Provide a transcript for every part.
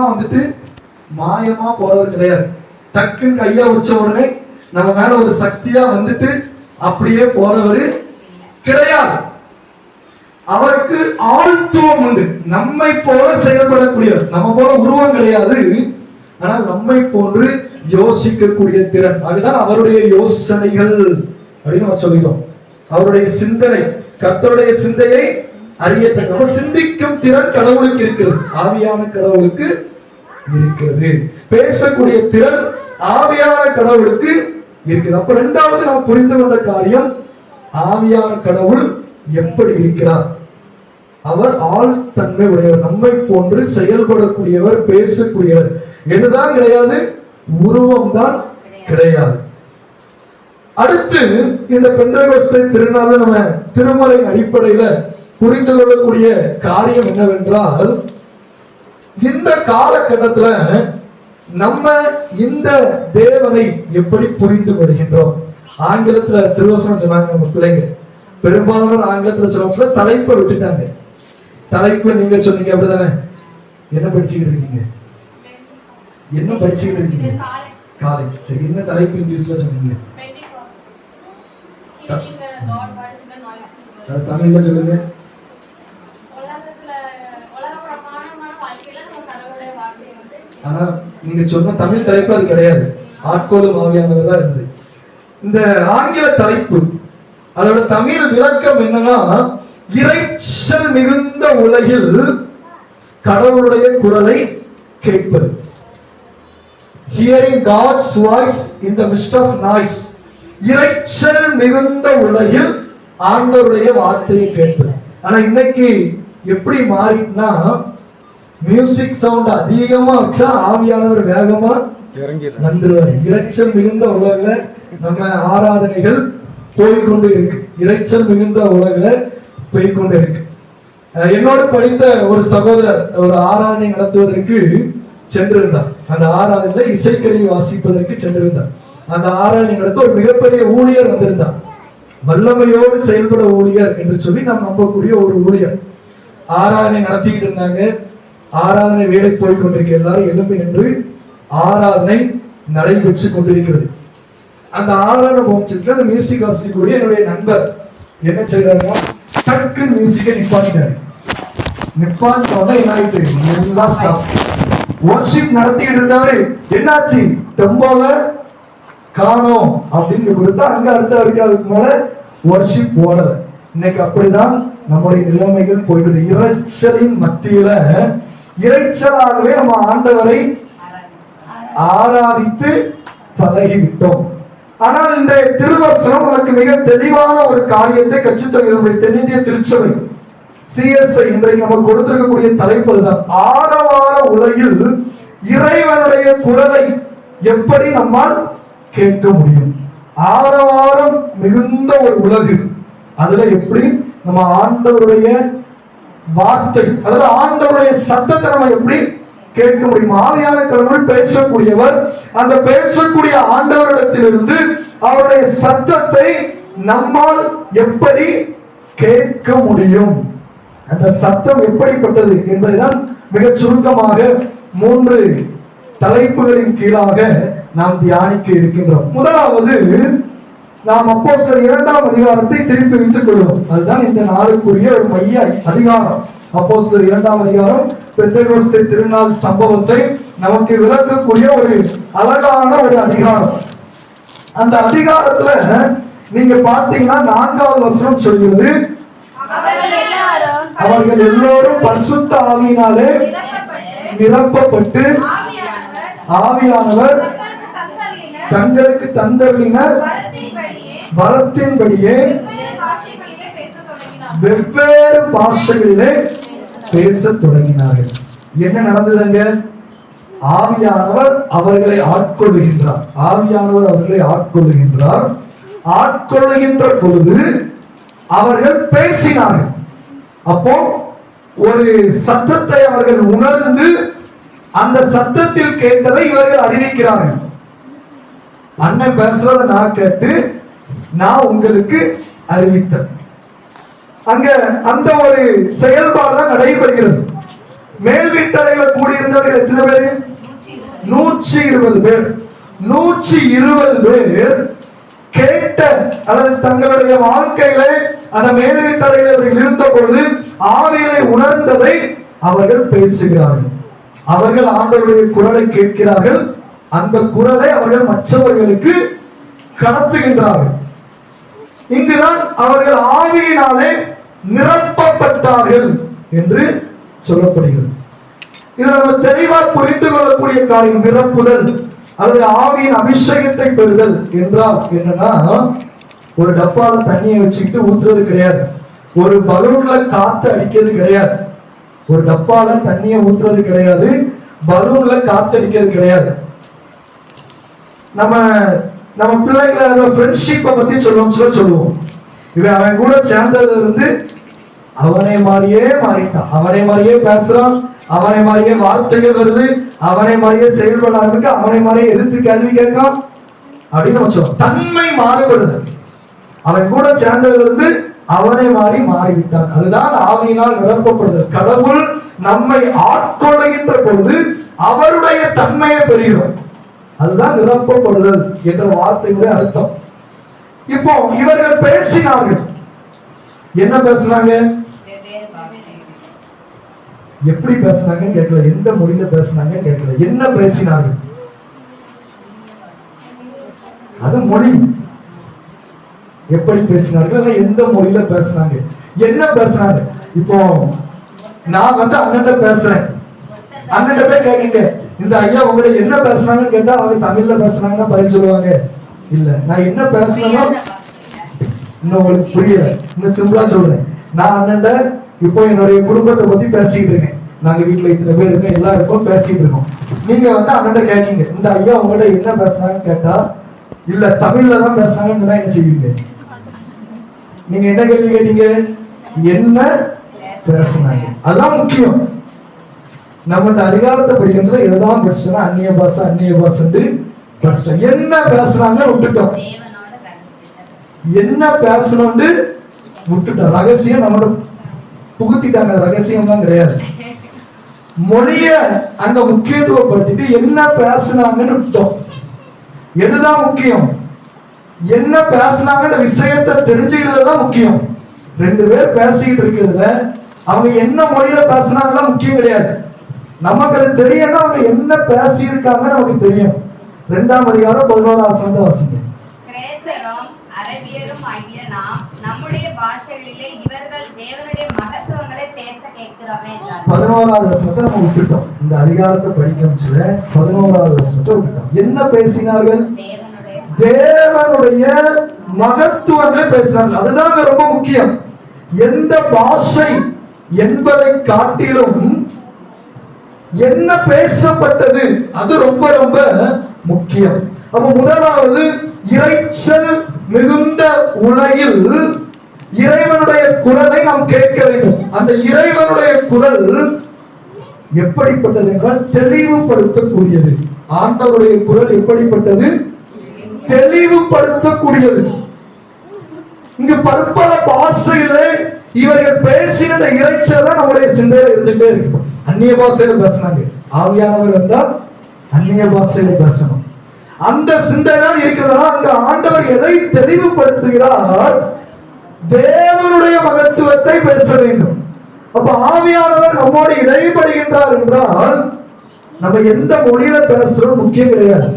வந்துட்டு மாயமா போறவர் கிடையாது. டக்குன்னு கையா வச்ச உடனே நம்ம மேல ஒரு சக்தியா வந்துட்டு அப்படியே போறவர் கிடையாது. அவருக்கு ஆழ்த்துவம் உண்டு. நம்மை போல செயல்படக்கூடியவர். நம்ம போல உருவம் கிடையாது, ஆனால் நம்மை போன்று யோசிக்கக்கூடிய திறன். அதுதான் அவருடைய யோசனைகள் அப்படின்னு நம்ம சொல்கிறோம். அவருடைய சிந்தனை, கர்த்தருடைய சிந்தையை அறியத்தக்க சிந்திக்கும் திறன் கடவுளுக்கு இருக்கிறது, ஆவியான கடவுளுக்கு இருக்கிறது. பேசக்கூடிய திறன் ஆவியான கடவுளுக்கு இருக்குது. அப்ப இரண்டாவது நாம் புரிந்து கொண்ட காரியம், ஆவியான கடவுள் எப்படி இருக்கிறார்? அவர் ஆழ்தன்மை உடையவர், நம்மை போன்று செயல்படக்கூடியவர், பேசக்கூடியவர். எதுதான் கிடையாது? உருவம் தான் கிடையாது. அடுத்து இந்த பெந்தெகோஸ்தே திருநாள் நம்ம திருமறை அடிப்படையில புரிந்து கொள்ளக்கூடிய காரியம் என்னவென்றால், இந்த காலகட்டத்துல நம்ம இந்த தேவனை எப்படி புரிந்து கொள்கின்றோம்? ஆங்கிலத்துல திருவசனம் சொன்னாங்க நம்ம பிள்ளைங்க, பெரும்பாலான ஆங்கிலத்துல சொல்ல தலைப்பை விட்டுட்டாங்க. தலைப்பு நீங்க சொன்னீங்க அப்படிதானே? என்ன படிச்சுக்கிட்டு இருக்கீங்க? என்ன படிச்சுக்கிட்டு இருக்கீங்க? காலேஜ். சரி, என்ன தலைப்பு இங்கிலீஷ்ல சொன்னீங்க? அது தமிழ்ல சொல்லுங்க. ஆனா நீங்க சொன்ன தமிழ் தலைப்பு அது கிடையாது, ஆட்கொள்ளும் ஆவியானவர் தான் இருந்தது. இந்த ஆங்கில தலைப்பு, அதோட தமிழ் விளக்கம் என்னன்னா, இரைச்சல் மிகுந்த உலகில் கடவுளுடைய குரலை கேட்பது. Hearing God's voice in the midst of noise. இரைச்சல் மிகுந்த உலகில் ஆண்டவருடைய வார்த்தையை கேட்பது. ஆனா இன்னைக்கு எப்படி மாறிட்டுனா, மியூசிக் சவுண்ட் அதிகமா வச்சா ஆவியானவர் வேகமா வந்துருவார். இரைச்சல் மிகுந்த உலகில நம்ம ஆராதனைகள் போய்கொண்டு இருக்கு. இரைச்சல் மிகுந்த உலகில போய்கொண்டு இருக்கு. என்னோடு படித்த ஒரு சகோதரர் ஒரு ஆராதனை நடத்துவதற்கு சென்றிருந்தார். அந்த ஆராதனையில இசைக்கருவி வாசிப்பதற்கு சென்றிருந்தார். அந்த ஆராதனை நடத்த ஒரு மிகப்பெரிய ஊழியர் வந்திருந்தார். வல்லமையோடு செயல்பட ஊழியர் என்று சொல்லி நாம் நம்பக்கூடிய ஒரு ஊழியர் ஆராதனை நடத்திக்கிட்டு இருந்தாங்க. ஆராதனை வேலை போய் கொண்டிருக்க, எல்லாரும் எழும்பி நின்று ஆராதனை நடைபெற்று கொண்டிருக்கிறது. அந்த ஆராதனை போச்சுட்டு அந்த மியூசிக் வாசிக்கக்கூடிய என்னுடைய நண்பர் என்ன செய்யறாருன்னா, டக்கு மியூசிக்கை நிப்பாட்டிட்டாரு. நிப்பாட்டினோட என்ன ஆயிட்டு, வர்ஷிப் நடத்திக்கிட்டு இருந்தவரு என்னாச்சு, டெம்போல காணோம் அப்படின்னு கொடுத்தா அங்க அடுத்த வரைக்கும் அதுக்கு மேல வர்ஷிப் ஓடல. இன்னைக்கு அப்படிதான் நம்முடைய நிலைமைகள் போயிடுது. இரைச்சலின் மத்தியில இரைச்சலாகவே நம்ம ஆண்டவரை ஆராதித்து பழகிவிட்டோம். ஆனால் இன்றைய திருவசனம் நமக்கு மிக தெளிவான ஒரு காரியத்தை கற்றுத்தருகிறது. தென்னிந்திய திருச்சபை சிஎஸ்ஐ இன்றைக்கு நம்ம கொடுத்திருக்கக்கூடிய தலைப்பு தான், ஆரவார உலகில் இறைவனுடைய குரலை எப்படி நம்மால் கேட்க முடியும்? ஆரவாரம் மிகுந்த ஒரு உலகு, அதுல எப்படி நம்ம ஆண்டவருடைய வார்த்தை, அதாவது ஆண்டவருடைய சத்தத்தை நம்ம எப்படி கேட்க முடியும்? ஆவியான கடவுள் பேசக்கூடியவர். அந்த பேசக்கூடிய ஆண்டவரிடத்திலிருந்து அவருடைய சத்தத்தை நம்மால் எப்படி கேட்க முடியும்? அந்த சத்தம் எப்படிப்பட்டது என்பதுதான் மிக சுருக்கமாக 3 தலைப்புகளின் கீழாக நாம் தியானிக்க இருக்கின்றோம். முதலாவது, நாம் அப்போஸ்தலர் 2ஆம் அதிகாரத்தை திருப்பி வைத்துக் கொள்வோம். அதுதான் இந்த நாளுக்குரிய ஒரு மைய அதிகாரம். அப்போஸ்தலர் 2ஆம் அதிகாரம் பெந்தெகோஸ்தே திருநாள் சம்பவத்தை நமக்கு விளக்கக்கூடிய ஒரு அழகான ஒரு அதிகாரம். அந்த அதிகாரத்துல நீங்க பாத்தீங்கன்னா 4வது வசனம் சொல்கிறது, அவர்கள் எல்லோரும் பரிசுத்த ஆவியினாலே நிரப்பப்பட்டு ஆவியானவர் தங்களுக்கு தந்தருளின வரத்தின்படியே வெவ்வேறு பாஷைகளிலே பேசத் தொடங்கினார்கள். என்ன நடந்ததுங்க? ஆவியானவர் அவர்களை ஆட்கொள்ளுகின்றார். ஆவியானவர் அவர்களை ஆட்கொள்ளுகின்றார். ஆட்கொள்ளுகின்ற பொழுது அவர்கள் பேசினார்கள். அப்போ ஒரு சத்தத்தை அவர்கள் உணர்ந்து அந்த சத்தத்தில் கேட்டதை இவர்கள் அறிவிக்கிறார்கள். அண்ணன் பேசுறத நான் கேட்டு நான் உங்களுக்கு அறிவித்தேன். அங்க அந்த ஒரு செயல்பாடு தான் நடைபெறுகிறது. மேல் வீட்டறையில கூடியிருந்தவர்கள் எத்தனை பேரு? 120 பேர். 120 பேர் கேட்ட அல்லது தங்களுடைய வாழ்க்கையில அந்த மேல் வீட்டறையில் அவர்கள் இருந்த பொழுது ஆவியிலே உணர்ந்ததை அவர்கள் பேசுகிறார்கள். அவர்கள் ஆண்டவருடைய குரலை கேட்கிறார்கள். அந்த குரலை அவர்கள் மற்றவர்களுக்கு கடத்துகின்றார்கள். இங்குதான் அவர்கள் ஆவியினாலே நிரப்பப்பட்டார்கள் என்று சொல்லப்படுகிறது. இதை நம்ம தெளிவா புரிந்து கொள்ளக்கூடிய காரியம் நிரப்புதல் அல்லது ஆவியின் அபிஷேகத்தை பெறுதல் என்றால் என்னன்னா, ஒரு டப்பால தண்ணியை வச்சுக்கிட்டு ஊத்துறது கிடையாது. ஒரு பலூன்ல காத்து அடிக்கிறது கிடையாது. ஒரு டப்பால தண்ணியை ஊத்துறது கிடையாது. பலூன்ல காத்து அடிக்கிறது கிடையாது. நம்ம நம்ம பிள்ளைகளோட ஃப்ரெண்ட்ஷிப்பை பத்தி சொல்லுவோம். இவன் அவன் கூட சேர்ந்ததுல இருந்து அவனை மாதிரியே மாறிட்டான், அவனை மாதிரியே பேசுறான், அவனை மாதிரியே வார்த்தைகள் வருது, அவனை மாதிரியே செயல்பட ஆரம்பிக்க, அவனை மாதிரியே எதிர்த்து கேள்வி கேட்கான் அப்படின்னு சொல்லுவோம். தன்மை மாறுபடுது. அவன் கூட சேர்ந்ததுல இருந்து அவனை மாறிவிட்டான். அதுதான் ஆவியினால் நிரப்பப்படுதல். கடவுள் நம்மை ஆட்கொள்கின்ற பொழுது அவருடைய தன்மையை பெறுகிறோம். அதுதான் நிரப்பப்படுதல் என்ற வார்த்தையுடைய அர்த்தம். இப்போ இவர்கள் பேசினார்கள். என்ன பேசினாங்க? எப்படி பேசினாங்கன்னு கேட்கல, எந்த மொழியில பேசினாங்கன்னு கேட்கல, என்ன பேசினார்கள்? அது மொழி. எப்படி பேசினார்கள், எந்த மொழியில பேசினாங்க, என்ன பேசினாங்க? இப்போ நான் அண்ணன்ட்ட பேசுறேன், அண்ணன்ட்ட போய் கேட்குங்க, இந்த ஐயா உங்கள்ட்ட என்ன பேசுனாங்கன்னு கேட்டா அவங்க தமிழ்ல பேசுனாங்கன்னா பதில் சொல்லுவாங்க. இல்ல, நான் என்ன பேசணும் இன்னும் உங்களுக்கு புரியல. இன்னும் சிம்பிளா சொல்றேன். நான் அண்ணன்ட்ட இப்போ என்னுடைய குடும்பத்தை பத்தி பேசிட்டு இருக்கேன். நாங்க வீட்டுல இத்தனை பேர் இருக்கோம், எல்லாருக்கும் பேசிட்டு இருக்கோம். நீங்க அண்ணன்ட்ட கேட்கீங்க, இந்த ஐயா உங்கள்ட்ட என்ன பேசுனாங்கன்னு கேட்டா இல்ல தமிழ்ல தான் பேசுனாங்கன்னு சொன்னா என்ன செய்வீங்க? நீங்க என்ன கேள்வி கேட்டீங்க? என்ன பேசுனாங்க. அதுதான் முக்கியம். நம்ம இந்த அதிகாரத்தை படிக்கணும். எதுதான் படிச்சோம்னா அந்நிய பாசை படிச்சிட்டோம். என்ன பேசுறாங்க விட்டுட்டோம். என்ன பேசணும்னு விட்டுட்டோம். ரகசியம் நம்மளோட புகுத்திட்டாங்க. ரகசியம் தான் கிடையாது. மொழிய அங்க முக்கியத்துவப்படுத்திட்டு என்ன பேசுனாங்கன்னு விட்டோம். எதுதான் முக்கியம்? என்ன பேசுனாங்க விஷயத்தை தெரிஞ்சுக்கிறது தான் முக்கியம். ரெண்டு பேர் பேசிக்கிட்டு இருக்கிறதுல அவங்க என்ன மொழியில பேசுனாங்கன்னா முக்கியம் கிடையாது. நமக்கு அது தெரியணும்னா அவங்க என்ன பேசியிருக்காங்கன்னு நமக்கு தெரியும். 2ஆம் அதிகாரம் 11ஆம் வசனத்தை வாசிங்க. கிரேக்கரும் அரபியரும் ஆகிய நாம் நம்முடைய பாஷைகளிலே இவர்கள் தேவனுடைய மகத்துவங்களை பேச கேட்கிறோமே என்றார். 11ஆவது வசனத்தை நம்ம விட்டுட்டோம். இந்த அதிகாரத்தை படிக்கணும்ல 11ஆவது வசனத்தை விட்டுட்டோம். என்ன பேசினார்கள்? தேவனுடைய மகத்துவங்களை பேசினார்கள். அதுதான் ரொம்ப முக்கியம். எந்த பாஷை என்பதை காட்டிலும் என்ன பேசப்பட்டது அது ரொம்ப ரொம்ப முக்கியம். அப்ப முதலாவது, இரைச்சல் மிகுந்த உலகில் இறைவனுடைய குரலை நாம் கேட்க வேண்டும். அந்த இறைவனுடைய குரல் எப்படிப்பட்டது என்றால் தெளிவுபடுத்தக்கூடியது. ஆண்டவருடைய குரல் எப்படிப்பட்டது? தெளிவுபடுத்தக்கூடியது. இங்கு பற்பல பாஷையிலே இவர்கள் பேசின இறைச்சல் தான் நம்முடைய சிந்தையில இருந்துட்டே இருக்கு. அந்நிய பாஷையில பேசினாங்க. ஆவியானவர் வந்தால் அந்நிய பாஷையில பேசணும். அந்த சிந்தை தான் இருக்கிறதா. அங்க ஆண்டவர் எதை தெளிவுபடுத்துகிறார்? தேவனுடைய மகத்துவத்தை பேச வேண்டும். அப்ப ஆவியானவர் நம்மோடு இடைப்படுகின்றார் என்றால் நம்ம எந்த மொழியில பேசுறோம் முக்கியம் கிடையாது.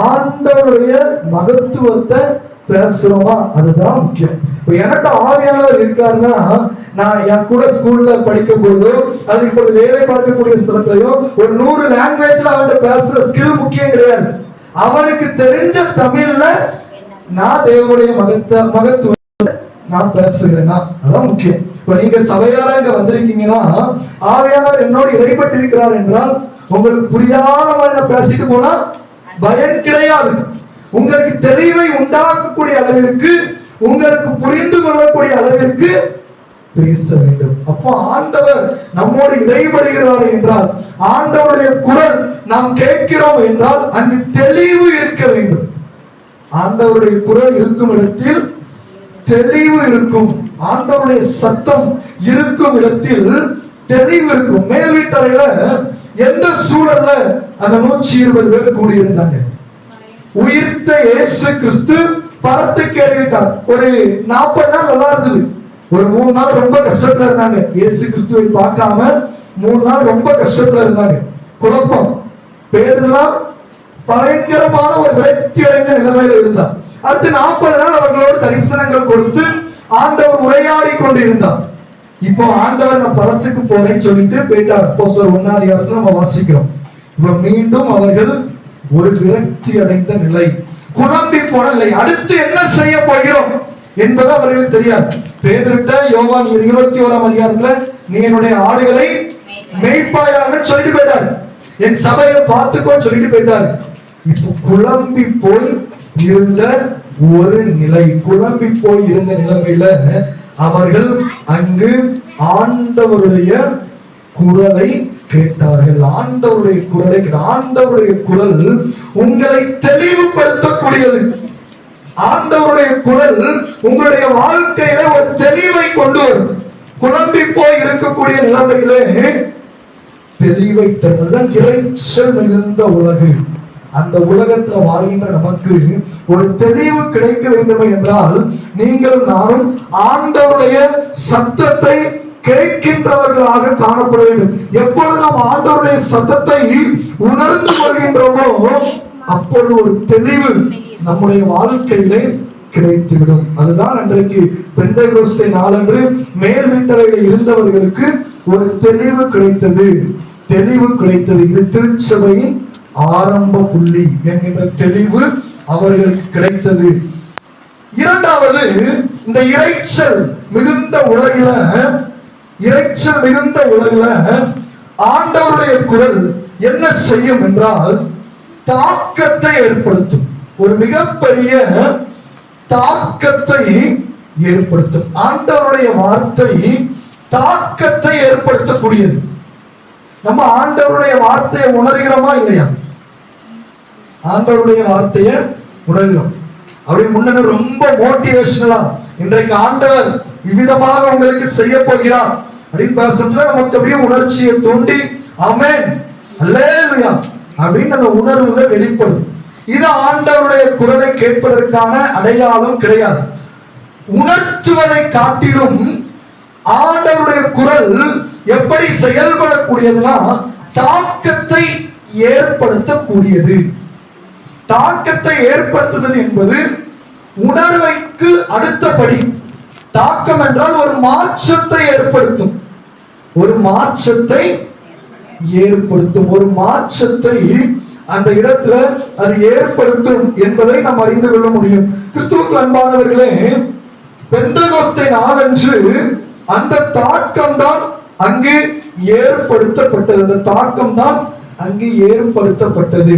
ஆண்டவருடைய மகத்துவத்தை பேசுறோமா அதுதான் முக்கியம். இப்ப எனக்கு ஆவியானவர் இருக்காருன்னா நான் என் கூட ஸ்கூல்ல படிக்கும் போது அது இப்ப வேலை பார்க்கக்கூடிய ஸ்தலத்திலையும் ஒரு 100 லாங்குவேஜ்ல அவன்கிட்ட பேசுற ஸ்கில் முக்கியம் கிடையாது. அவனுக்கு தெரிஞ்ச தமிழ்ல நான் தேவனுடைய மகத்துவத்தை நான் பேசுகிறேன்னா அதான் முக்கியம். இப்ப நீங்க சபையார இங்க வந்திருக்கீங்கன்னா ஆவியானவர் என்னோடு இடைப்பட்டு இருக்கிறார் என்றால் உங்களுக்கு புரியாத பேசிட்டு போனா பயம் கிடையாது. உங்களுக்கு தெளிவை உண்டாக்கக்கூடிய அளவிற்கு, உங்களுக்கு புரிந்து கொள்ளக்கூடிய அளவிற்கு பேச வேண்டும். அப்போ ஆண்டவர் நம்மோடு இடைபடுகிறார் என்றால், ஆண்டவருடைய குரல் நாம் கேட்கிறோம் என்றால் அங்கு தெளிவு இருக்க வேண்டும். ஆண்டவருடைய குரல் இருக்கும் இடத்தில் தெளிவு இருக்கும். ஆண்டவருடைய சத்தம் இருக்கும் இடத்தில் தெளிவு இருக்கும். மேல் வீட்டறையில எந்த சூழல்ல அந்த 120 பேர் கூடியிருந்தாங்க? உயிர்த்த இயேசு கிறிஸ்து பரத்துக்கு ஏறிவிட்டார். ஒரு 40 நாள் நல்லா இருந்தது. ஒரு 3 நாள் ரொம்ப கஷ்டத்துல இருந்தாங்க. இயேசு கிறிஸ்துவை பார்க்காம 3 நாள் ரொம்ப கஷ்டத்துல இருந்தாங்க. குழப்பம். பேதுருலாம் பயங்கரமான ஒரு விரக்தி அடைந்த நிலைமையில இருந்தார். அடுத்து 40 நாள் அவர்களோடு தரிசனங்கள் கொடுத்து ஆண்டவர் உரையாடி கொண்டிருந்தார். இப்போ ஆண்டவர் நான் பரத்துக்கு போறேன்னு சொல்லிட்டு போயிட்டார். அப்போஸ்தலர் 1ஆம் அதிகாரத்துல நம்ம வாசிக்கிறோம். இப்ப மீண்டும் அவர்கள் ஒரு விரக்தி அடைந்த நிலை, குழம்பி போன நிலை. அடுத்து என்ன செய்ய போகிறோம் என்பது அவர்களுக்கு தெரியாது. பேதுருட்ட யோவான் 21ஆம் அதிகாரத்துல நீ என்னுடைய ஆடுகளை மேய்ப்பாயாக சொல்லிட்டு போயிட்டாரு. என் சபையை பார்த்துக்கோன்னு சொல்லிட்டு போயிட்டாரு. இப்போ குழம்பி போய் இருந்த ஒரு நிலை, குழம்பி போய் இருந்த நிலைமையில அவர்கள் அங்கு ஆண்டவருடைய குரலை கேட்டார்கள். ஆண்டவருடைய குரலை, ஆண்டவருடைய குரல் உங்களை தெளிவுபடுத்தக்கூடியது. ஆண்டவருடைய குரல் உங்களுடைய வாழ்க்கையில ஒரு தெளிவை கொண்டு வரும். குழம்பி போய் இருக்கக்கூடிய நிலைமையிலே தெளிவை தருவதுதான் இறைச்சல் மிகுந்த உலகு. அந்த உலகத்துல வாழ்கின்ற நமக்கு ஒரு தெளிவு கிடைக்க வேண்டும் என்றால் நீங்களும் நானும் ஆண்டவருடைய சத்தத்தை கேட்கின்றவர்களாக காணப்பட வேண்டும். எப்பொழுது நாம் ஆண்டவருடைய சத்தத்தை உணர்ந்து கொள்கின்றோமோ அப்பொழுது ஒரு தெளிவு நம்முடைய வாழ்க்கையிலே கிடைத்துவிடும். அதுதான் அன்றைக்கு பெந்தெகோஸ்தே நாளன்று மேல் வீட்டறையில் இருந்தவர்களுக்கு ஒரு தெளிவு கிடைத்தது. தெளிவு கிடைத்தது. இது திருச்சபையின் ஆரம்ப புள்ளி என்கின்ற தெளிவு அவர்களுக்கு கிடைத்தது. இரண்டாவது, இந்த இறைச்சல் மிகுந்த உலகில ஆண்டவருடைய குரல் என்ன செய்யும் என்றால் தாக்கத்தை ஏற்படுத்தும். ஒரு மிகப்பெரிய தாக்கத்தை ஏற்படுத்தும். ஆண்டவருடைய வார்த்தை தாக்கத்தை ஏற்படுத்தக்கூடியது. நம்ம ஆண்டவருடைய வார்த்தையை உணர்கிறோமா இல்லையா? ஆண்டவருடைய வார்த்தையை உணர்கிறோம். அப்படி முன்ன ரொம்ப மோட்டிவேஷனலா இன்றைக்கு ஆண்டவர் இவ்விதமாக உங்களுக்கு செய்ய போகிறார் அப்படின்னு பேசுறதுல நமக்கு அப்படியே உணர்ச்சியை தூண்டி ஆமென் அல்லேலூயா அப்படின்னு அந்த உணர்வுகள் வெளிப்படும். இது ஆண்டவருடைய குரலை கேட்பதற்கான அடையாளம் கிடையாது. உணர்த்துவதை காட்டிலும் ஆண்டவருடைய குரல் எப்படி செயல்படக்கூடியதுன்னா தாக்கத்தை ஏற்படுத்தக்கூடியது. தாக்கத்தை ஏற்படுத்துதல் என்பது உணர்வைக்கு அடுத்தபடி. தாக்கம் என்றால் ஒரு மாற்றத்தை ஏற்படுத்தும். ஒரு மாற்றத்தை ஏற்படுத்தும். ஒரு மாற்றத்தை அந்த இடத்துல அது ஏற்படுத்தும் என்பதை நாம் அறிந்து கொள்ள முடியும். கிறிஸ்துவுக்கு அன்பானவர்களே, பெந்தெகோஸ்தே நாளன்று அந்த தாக்கம் தான் அங்கு ஏற்படுத்தப்பட்டது. அந்த தாக்கம் தான் அங்கு ஏற்படுத்தப்பட்டது.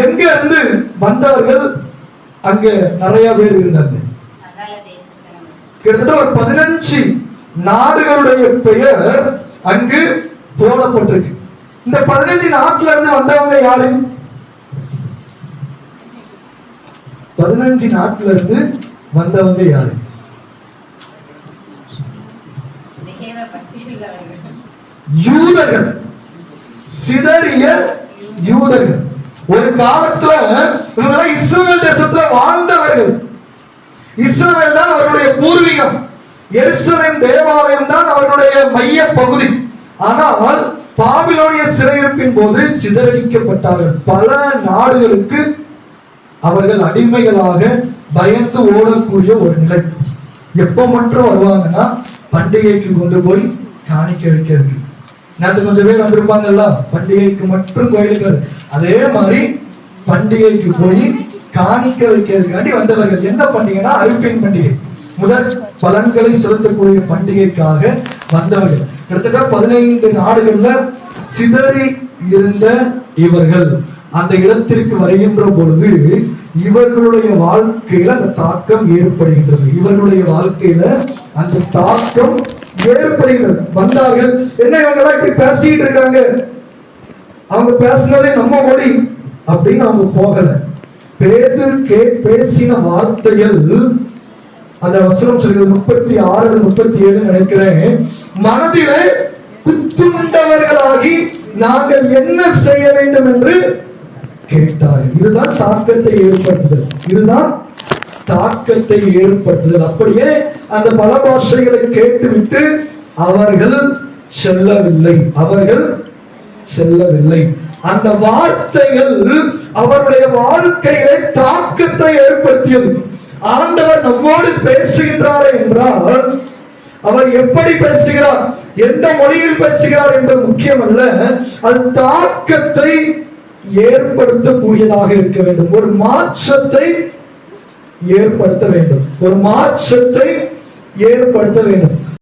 எங்க இருந்து வந்தவர்கள்? அங்க நிறைய பேர் இருந்தாங்க. கிட்டத்தட்ட ஒரு 15 நாடுகளுடைய பெயர் அங்கு போடப்பட்டிருக்கு. இந்த 15 நாட்டுல இருந்து வந்தவங்க யாரு? 15 நாட்டுல இருந்து வந்தவங்க யாரு? யூதர்கள், சிதறிய யூதர்கள். ஒரு காலத்துல இவங்கெல்லாம் இஸ்ரவேல் தேசத்துல வாழ்ந்தவர்கள். இஸ்ரவேல் தான் அவருடைய பூர்வீகம். எருசலேம் தேவாலயம் தான் அவருடைய மைய பகுதி. ஆனால் பாபிலோனிய சிறையிருப்பின் போது சிதறடிக்கப்பட்டார்கள். பல நாடுகளுக்கு அவர்கள் அடிமைகளாக பயந்து ஓடக்கூடிய ஒரு நிலை. எப்ப மட்டும் வருவாங்கன்னா பண்டிகைக்கு கொண்டு போய் காணிக்க வைக்கிறது. நேற்று கொஞ்சம் பேர் வந்திருப்பாங்கல்ல, பண்டிகைக்கு மட்டும் கோயிலுக்கு. அதே மாதிரி பண்டிகைக்கு போய் காணிக்க வைக்கிறதுக்காண்டி வந்தவர்கள். என்ன பண்டிகைனா அறுப்பின் பண்டிகை, முதல் பலன்களை செலுத்தக்கூடிய பண்டிகைக்காக வந்தவர்கள். கிட்டத்தட்ட 15 நாடுகள்ல சிதறி இருந்த இவர்கள் அந்த இடத்திற்கு வருகின்ற பொழுது இவர்களுடைய வாழ்க்கையில அந்த தாக்கம் ஏற்படுகின்றது. இவர்களுடைய வாழ்க்கையில அந்த தாக்கம் ஏற்படுகிறது. வந்தார்கள். என்ன இவங்கெல்லாம் இப்படி பேசிட்டு இருக்காங்க, அவங்க பேசுனதே நம்ம மொழி அப்படின்னு அவங்க போகல. பேதுரு பேசின வார்த்தைகள், அந்த வசனம் சொல்கிறது 36 37 நினைக்கிறேன், மனதிலே கட்டுண்டவர்களாகி நாங்கள் என்ன செய்ய வேண்டும் என்று கேட்டார்கள். இதுதான் தாக்கத்தை ஏற்படுத்துதல். இதுதான் தாக்கத்தை ஏற்படுத்துதல். அப்படியே அந்த பல பாஷைகளை கேட்டுவிட்டு அவர்கள் செல்லவில்லை. அந்த வார்த்தைகள் அவருடைய வாழ்க்கையிலே தாக்கத்தை ஏற்படுத்தியது. ஆண்டவர் நம்மோடு பேசுகின்றார் என்றால் அவர் எப்படி பேசுகிறார், எந்த மொழியில் பேசுகிறார் என்பது முக்கியமல்ல, அது தாக்கத்தை ஏற்படுத்தக்கூடியதாக இருக்க வேண்டும். ஒரு மாற்றத்தை ஏற்படுத்த வேண்டும்.